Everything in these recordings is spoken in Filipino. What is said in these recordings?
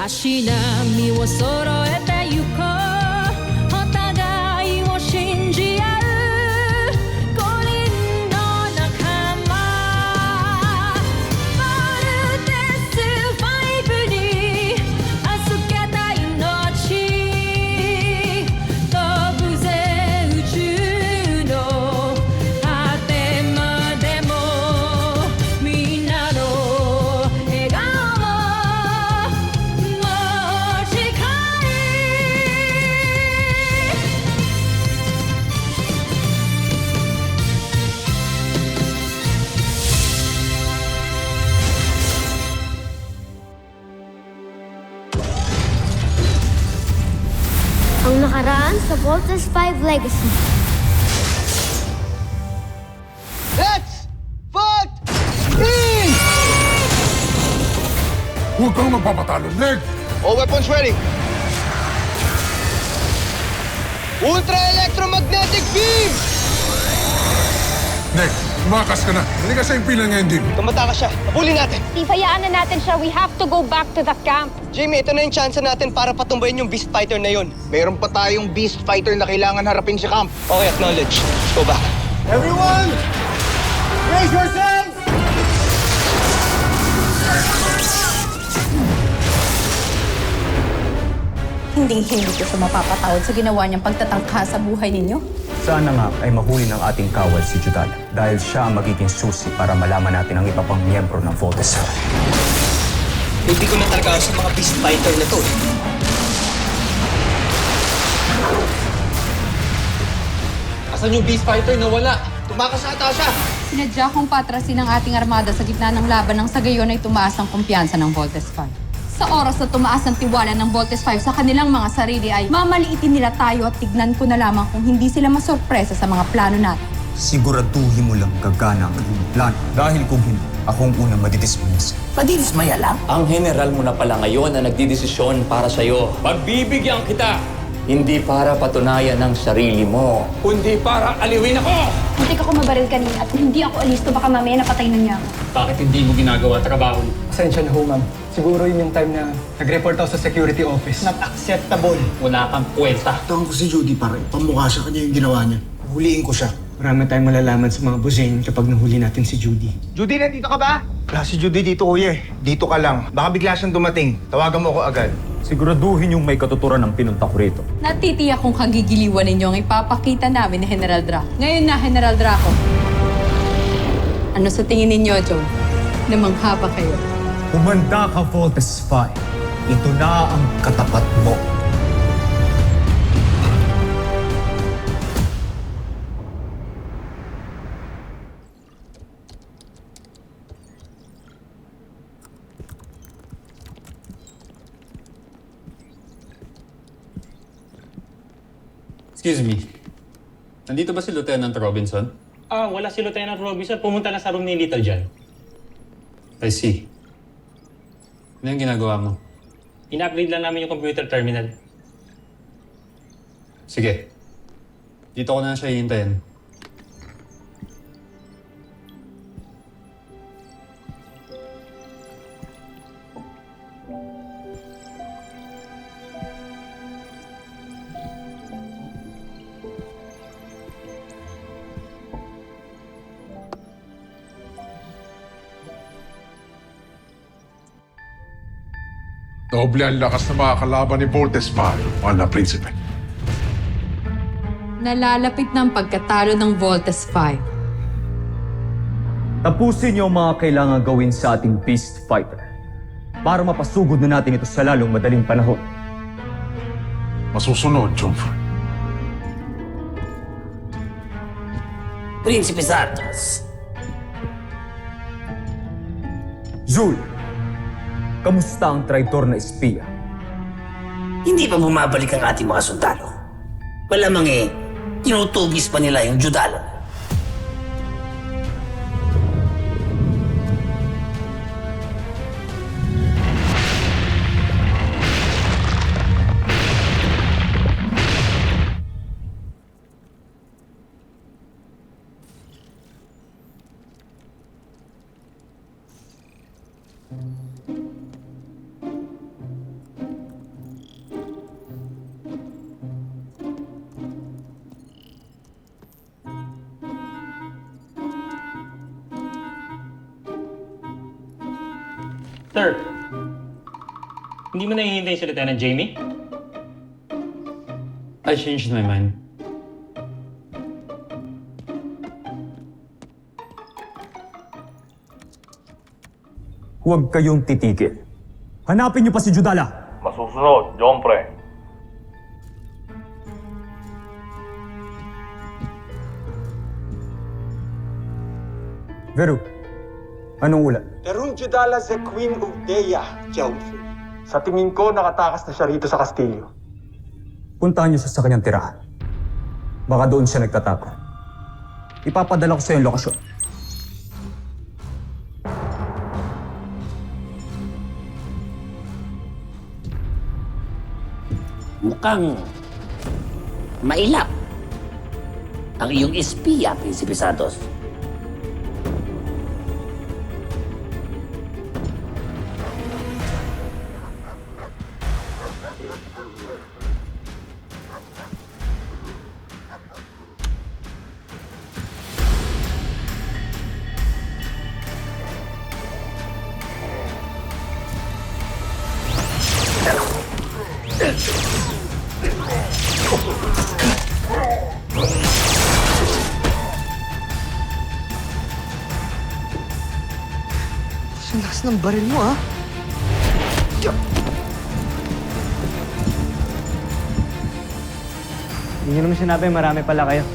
足並みを揃えてゆこうお互いを信じ合う5人の仲間ボルテス5に預けた命飛ぶぜ宇宙の果てまでもみんなの笑顔も近いAng nakaraan sa Voltes 5 Legacy. Let's vote in! Huwag kang magpapatalo, Leg! All weapons ready. Ultra electromagnetic beam! Leg, tumakas ka na. Halika sa impilan ngayon din. Tumata ka siya. Napuli natin. Hayaan na natin siya. We have to go back to the camp. Jamie, ito na yung chance natin para patumbayin yung Beast Fighter na yun. Meron pa tayong Beast Fighter na kailangan harapin sa camp. Okay, acknowledge. Let's go back. Everyone! Raise yourselves! Hinding-hindi ko siya mapapatawad sa ginawa niyang pagtatangka sa buhay ninyo. Sana nga ay mahuli ng ating kawal si Judala dahil siya ang magiging susi para malaman natin ang iba pang miyembro ng Voltes. Hindi ko na talaga sa mga Beast Fighter na to. Asan yung Beast Fighter na wala? Tumakas ata siya. Sinadya kong patrasin ang ating armada sa gitna ng laban nang sa gayon ay tumaas ang kumpiyansa ng Voltes 5. Sa oras na tumaas ang tiwala ng Voltes 5 sa kanilang mga sarili ay mamaliitin nila tayo at tignan ko na lamang kung hindi sila masorpresa sa mga plano natin. Siguraduhin mo lang gagana ang iyong plan dahil kung hindi, akong unang madidismiss. Madidismaya lang? Ang general mo na pala ngayon na nagdidesisyon para sa'yo. Pagbibigyan kita! Hindi para patunayan ng sarili mo, kundi para aliwin ako! Muntik ako mabaril kanina at kung hindi ako alisto baka mamaya napatay na niya ako. Bakit hindi mo ginagawa trabaho? Pasensya na ho, ma'am. Siguro yun yung time na nag-report ako sa security office. Not acceptable. Wala kang puwesta. Tawag ko si Judy para pamukha sa kanya yung ginawa niya. Huliin ko siya. Marami tayong malalaman sa mga busing kapag nahuli natin si Judy. Judy, nandito ka ba? Wala si Judy dito, kuya. Dito ka lang. Baka bigla siyang dumating. Tawagan mo ako agad. Siguraduhin yung may katuturan ng pinunta ko rito. Natitiyak kong kagigiliwan ninyo ang ipapakita namin ni General Draco. Ngayon na, General Draco. Ano sa tingin ninyo, Joe? Namangha ba kayo? Kumanda ka, Voltes 5. Ito na ang katapat mo. Excuse me. Nandito ba si Lieutenant Robinson? Wala si Lieutenant Robinson. Pumunta na sa room ni Little John. I see. Ano yung ginagawa mo? In-upgrade lang namin yung computer terminal. Sige. Dito ko na siya hihintayin. Doble ang lakas na mga kalaban ni Voltes 5, mahal na prinsipe. Nalalapit na ang pagkatalo ng Voltes 5. Tapusin niyo ang mga kailangan gawin sa ating Beast Fighter para mapasugod na natin ito sa lalong madaling panahon. Masusunod, Jump. Prinsipe Santos. Zul, kamusta ang traitor na espiya? Hindi pa bumabalik ang ating mga sundalo. Malamang tinutugis pa nila yung Judala. Sir, hindi mo nahihintay si Lieutenant Jamie? I changed my mind. Huwag kayong titigil. Hanapin niyo pa si Judala. Masusunod, Jompre. Veru, anong ulat? Terung Judala the Queen of Dea, Jompre. Sa tingin ko, nakatakas na siya rito sa kastilyo. Puntahan niyo siya sa kanyang tirahan. Baka doon siya nagtatago. Ipapadala ko sa iyo ang lokasyon. Mukhang mailap ang iyong espiya, Prinsipe Santos. Lakas ng baril mo, ha? Hindi nyo naman sinabi, marami pala kayo.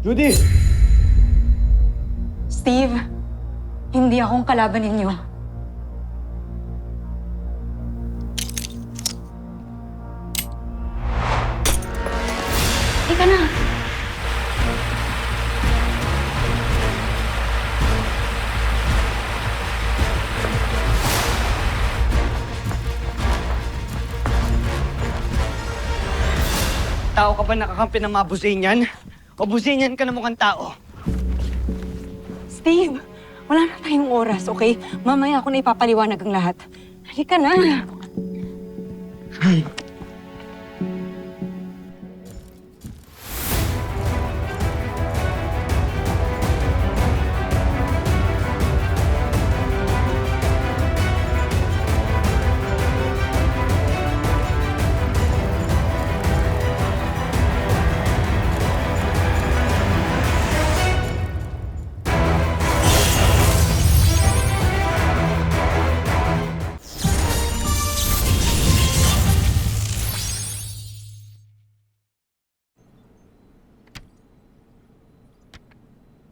Judy! Steve, hindi akong kalaban ninyo. Ika na. Tao ka ba nakakampi ng mga Buzanian? O Buzanian ka na mukhang tao? Steve, wala na tayong oras, okay? Mamaya ako na ipapaliwanag ang lahat. Halika na.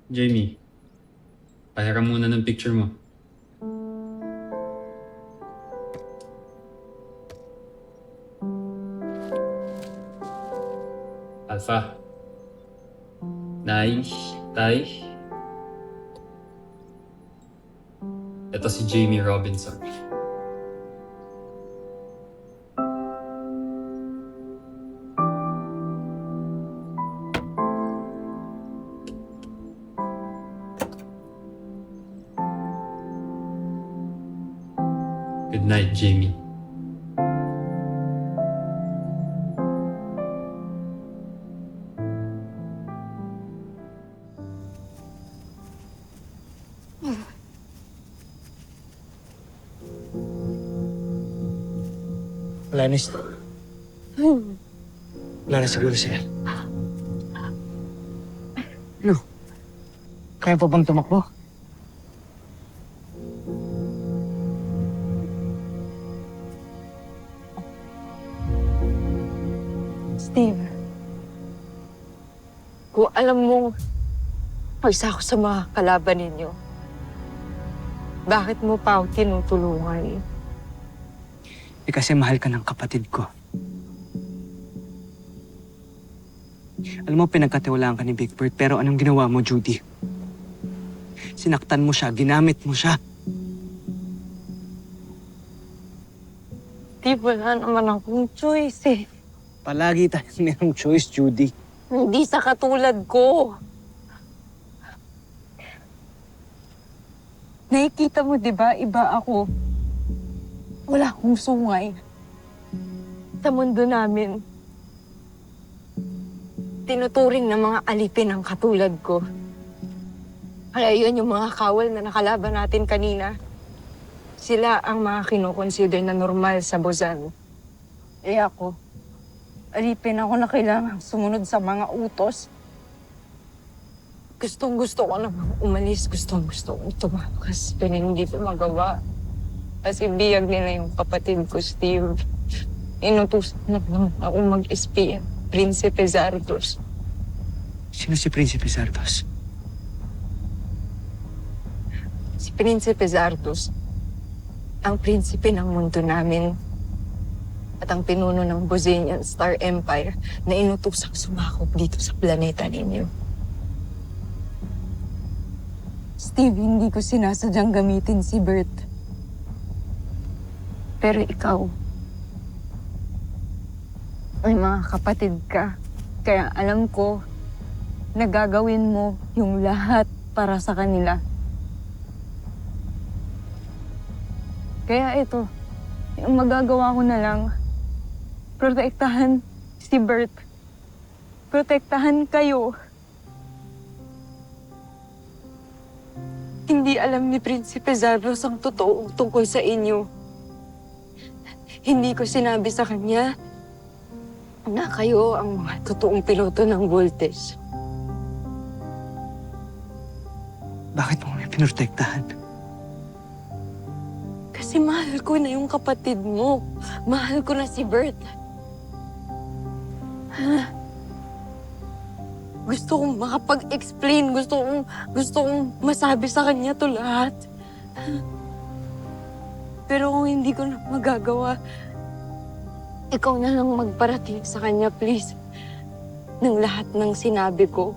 Jamie, pahiram muna ng picture mo. Alpha. Nay, Tay. Ito si Jamie Robinson. Good night, Jamie. Wala na Wala na siguro siya. Ano? Kaya pa bang tumakbo? Steve, kung alam mong pagsa ako sa mga kalaban ninyo, bakit mo pa ako tinutulungan? Kasi mahal ka ng kapatid ko. Alam mo, pinagkatiwalaan ka ni Big Bird, pero anong ginawa mo, Judy? Sinaktan mo siya, ginamit mo siya. Steve, wala naman akong choice eh. Palagi tayong mayroong choice, Judy. Hindi sa katulad ko. Nakikita mo, di ba? Iba ako. Wala akong sungay. Sa mundo namin, tinuturing ng mga alipin ang katulad ko. Kaya yun yung mga kawal na nakalaban natin kanina. Sila ang mga kinoconsider na normal sa Bozan. Eh ako, alipin ako na kailangang sumunod sa mga utos. Gustong-gusto ko namang umalis. Gustong-gusto kong tumakas. Pero hindi ko magawa. Kasi biyag nila yung kapatid ko, Steve. Inutusan na lang ako mag-espiya. Prinsipe Zardos. Sino si Prinsipe Zardos? Si Prinsipe Zardos, ang prinsipe ng mundo namin at ang pinuno ng Bozanian Star Empire na inutusang sumakop dito sa planeta ninyo. Steve, hindi ko sinasadyang gamitin si Bert. Pero ikaw, may mga kapatid ka. Kaya alam ko na gagawin mo yung lahat para sa kanila. Kaya ito, yung magagawa ko na lang, protektahan si Bert. Protektahan kayo. Hindi alam ni Prinsipe Zardos ang totoo tungkol sa inyo. Hindi ko sinabi sa kanya na kayo ang mga totoong piloto ng Voltes. Bakit mo kami pinotektahan? Kasi mahal ko na yung kapatid mo. Mahal ko na si Bert. Gusto kong makapag-explain. Gusto kong masabi sa kanya to lahat. Pero kung hindi ko na magagawa, ikaw na lang magparating sa kanya, please. Ng lahat ng sinabi ko.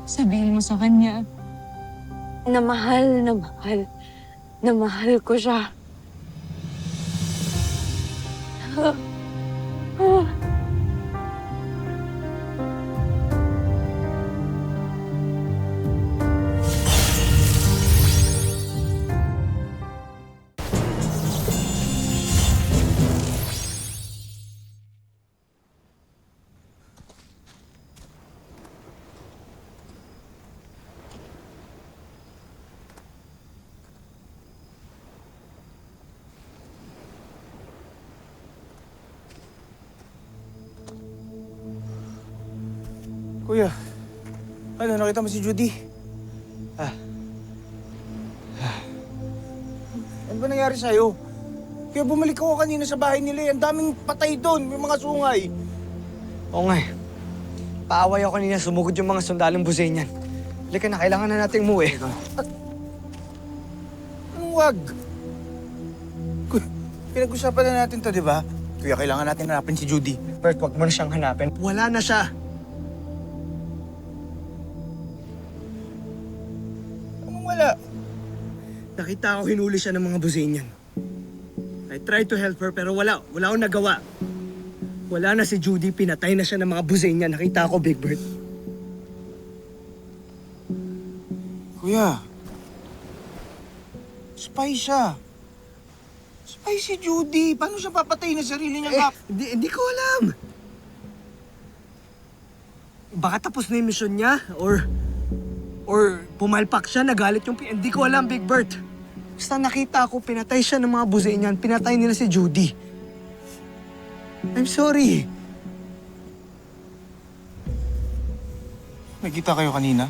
Sabihin mo sa kanya na mahal na mahal ko siya. Kuya, ano, nakita mo si Judy? Ano ba nangyari sa'yo? Kaya bumalik ako kanina sa bahay nila. Ang daming patay doon. May mga sungay. Oo nga eh. Paaway ako kanina, sumugod yung mga sundalong Bozanian. Halika na, kailangan na nating umuwi. Anong wag? Pinag-usapan na natin to, di ba? Kuya, kailangan natin hanapin si Judy. Bert, wag mo na siyang hanapin. Wala na siya. Anong wala? Nakita ko hinuli siya ng mga Bozanian. I tried to help her pero wala akong nagawa. Wala na si Judy, pinatay na siya ng mga Bozanian. Nakita ko, Big Bird. Kuya, spy siya. Spy si Judy. Paano siya papatay na sarili niya? Hindi ko alam. Baka tapos na yung mission niya or pumalpak siya, nagalit yung... Hindi ko alam, Big Bird. Basta nakita ko, pinatay siya ng mga Bozanian. Pinatay nila si Judy. I'm sorry. Nakita kayo kanina?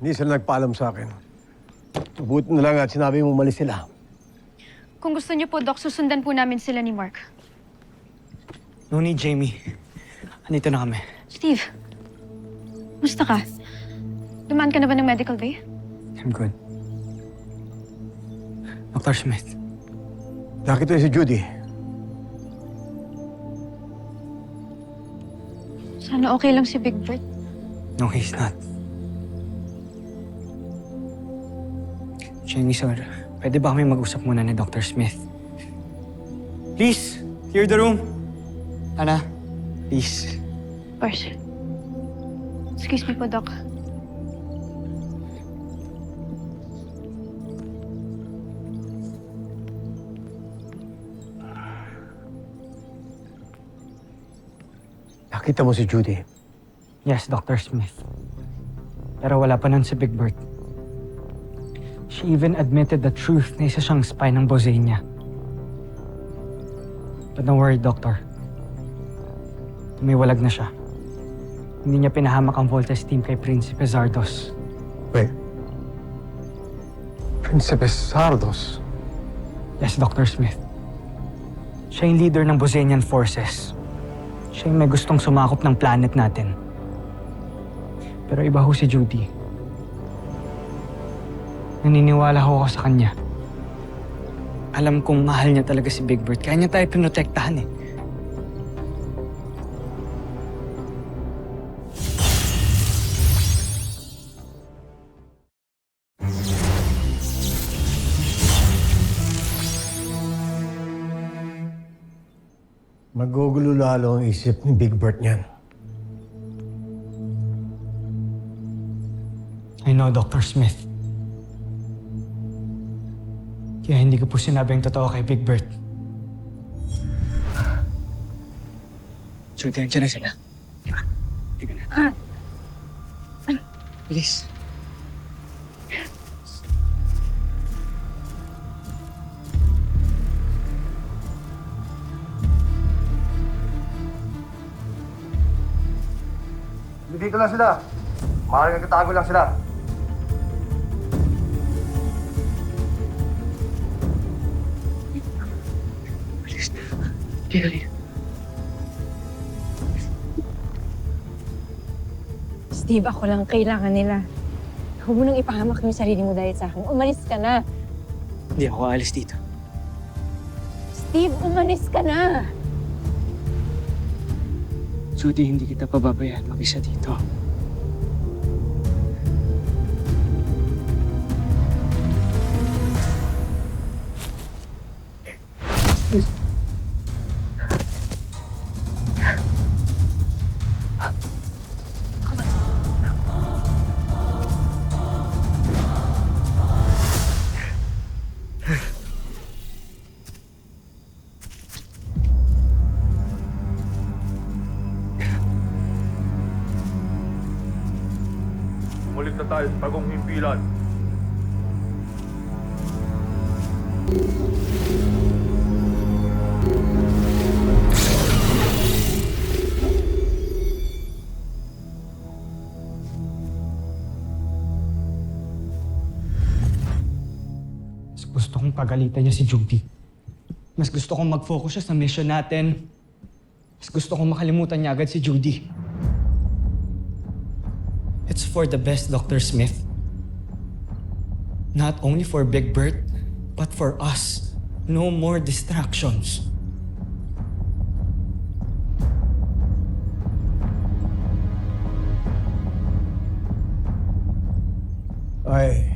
Hindi sila nagpaalam sa akin. Mabuti na lang at sinabi mo umalis sila. Kung gusto niyo po, Doc, susundan po namin sila ni Mark. No need, Jamie. Andito na kami. Steve, musta ka? Dumaan ka na ba ng medical bay? I'm good. Dr. Smith. Nakita si Judy. Sana okay lang si Big Bird. No, he's not. Jamie, sir, pwede ba kami mag-usap muna ni Dr. Smith? Please, clear the room. Ana, please. Of course. Excuse me po, Doc. Nakita mo si Judy. Yes, Dr. Smith. Pero wala pa nun si Big Bird. She even admitted the truth na isa siyang spy ng Bosenia. But don't worry, Doctor. Tumiwalag na siya. Hindi niya pinahamak ang Voltes team kay Prinsipe Zardos. Wait. Prinsipe Sardos? Yes, Dr. Smith. Siya yung leader ng Bosenian forces. Siya yung may gustong sumakop ng planet natin. Pero iba ho si Judy. Naniniwala ho ako sa kanya. Alam kong mahal niya talaga si Big Bird, kaya niya tayo pinotektahan eh. Magugulo lalo ang isip ni Big Bird niyan. I know, Dr. Smith. Kaya hindi ko po sinabing totoo kay Big Bird. Judy, nandiyan na sila. Hindi ka na. Please. Dito lang sila. Maaaring nagtatago lang sila. Steve, ako lang kailangan nila. Huwag mo nang ipahamak yung sarili mo dahil sa akin. Umalis ka na. Hindi ako aalis dito. Steve, umalis ka na! Judy, hindi kita pababayaan mag-isa dito. Mulit na tayo sa bagong himpilan. Mas gusto kong pagalitan niya si Judy. Mas gusto kong mag-focus siya sa mission natin. Mas gusto kong makalimutan niya agad si Judy. It's for the best, Dr. Smith. Not only for Big Bird, but for us. No more distractions. I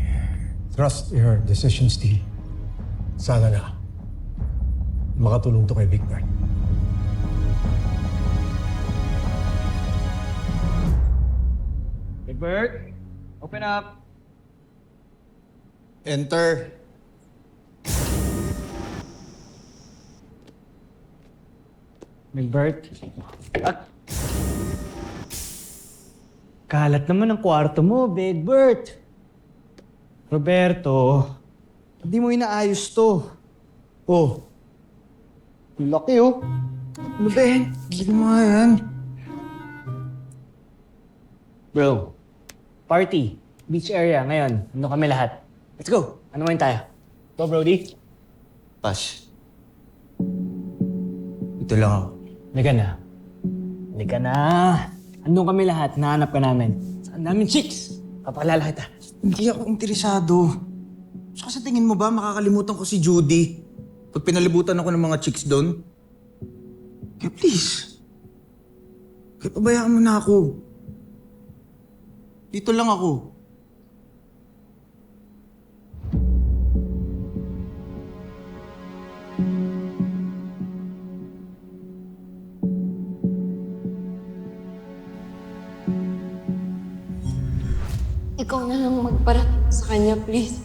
trust your decision, Steve. Sana na makatulong to kay Big Bird. Big Bird, open up. Enter. Big Bird. Kalat naman ang kwarto mo, Big Bird. Roberto, hindi mo inaayos to. Oh, laki oh. Ano ba yan? Gila mo nga yan. Bro, party. Beach area ngayon. Ano kami lahat? Let's go. Ano man tayo? Go, Brody. Pas. Ito lang ako. Halika na. Halika na. Andun kami lahat, nahanap ka namin. Saan namin chicks? Papaalala kita. Hindi ako interesado. Saka sa tingin mo ba makakalimutan ko si Judy? Pag pinalibutan ako ng mga chicks doon? Kaya please. Kaya pabayaan mo na ako. Dito lang ako. Ikaw na lang magparating sa kanya, please.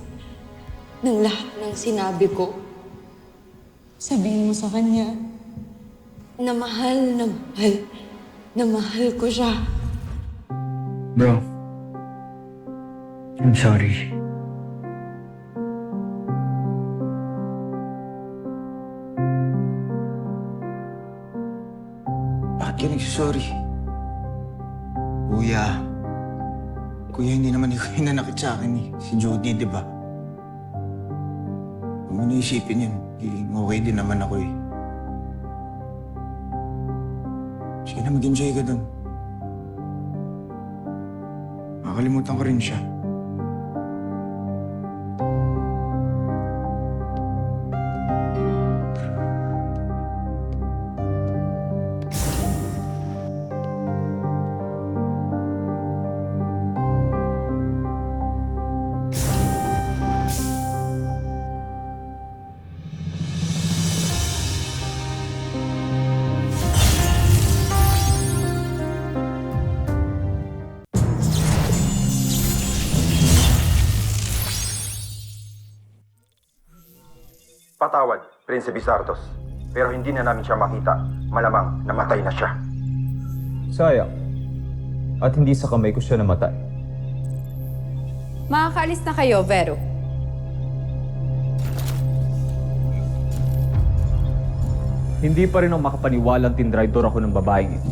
Ng lahat ng sinabi ko. Sabihin mo sa kanya na mahal ko siya. Bro, I'm sorry. Bakit ka nagsasorry? Kuya, hindi naman ikaw yung nanakit sa akin eh. Si Judy, di ba? Huwag mo na isipin yun. Okay din naman ako eh. Sige na, mag-enjoy ka dun. Makakalimutan ko rin siya. Patawad, Prinsipe Sardos. Pero hindi na namin siya makita. Malamang namatay na siya. Sayang. At hindi sa kamay ko siya namatay. Makakaalis na kayo, Vero. Hindi pa rin ang makapaniwalang tindraidor ako ng babaeng ito.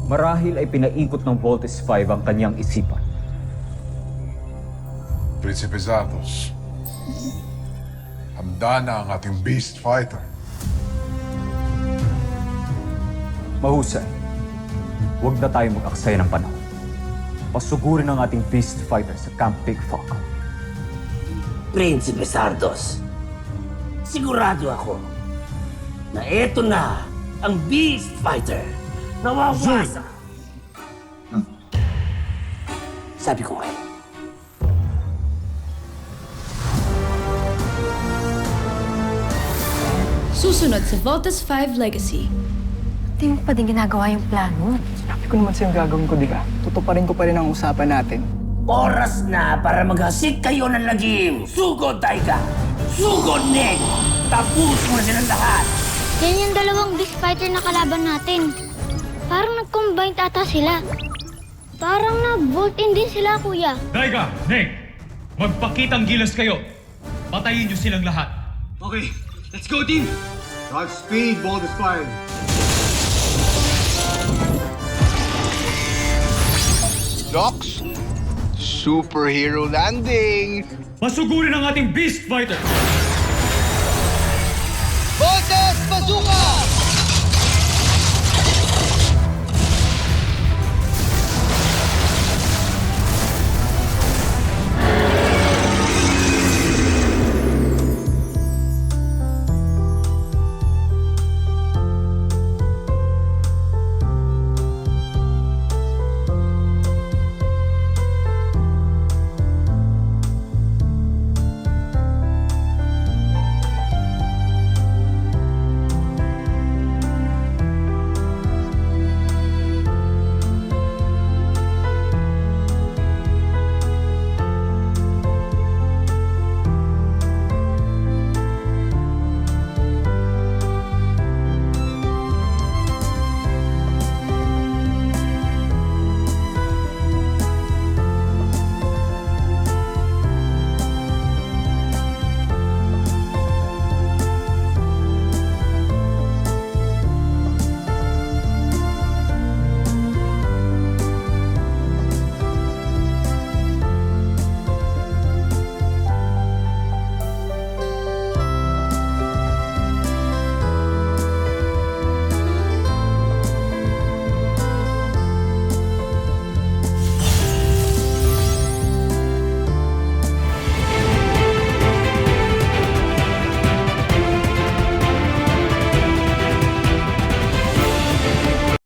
Marahil ay pinaikot ng Voltes 5 ang kanyang isipan. Prinsipe Zardos, handa na ang ating Beast Fighter. Mahusay. Huwag na tayo mag-aksaya ng panahon. Pasugurin ang ating Beast Fighter sa Camp Big Falcon. Prinsipe Sardos, sigurado ako na eto na ang Beast Fighter na wawasa. Sabi ko kayo. Susunod sa Voltes 5 Legacy. Hindi mo pa din ginagawa yung plano. Sabi ko naman sa'yo gagawin ko, di ba? Tutuparin ko pa rin ang usapan natin. Oras na para maghasik kayo ng lagim. Sugod, Taiga! Sugod, Nek! Tapos mo na silang lahat! Yan yung dalawang Beast Fighter na kalaban natin. Parang nag-combine ata sila. Parang na-bolt-in din sila, kuya. Taiga! Nek! Magpakitang gilas kayo! Patayin niyo silang lahat! Okay, let's go, team! Godspeed, Voltes 5! Docs, superhero landing! Pasugurin ang ating Beast Fighter!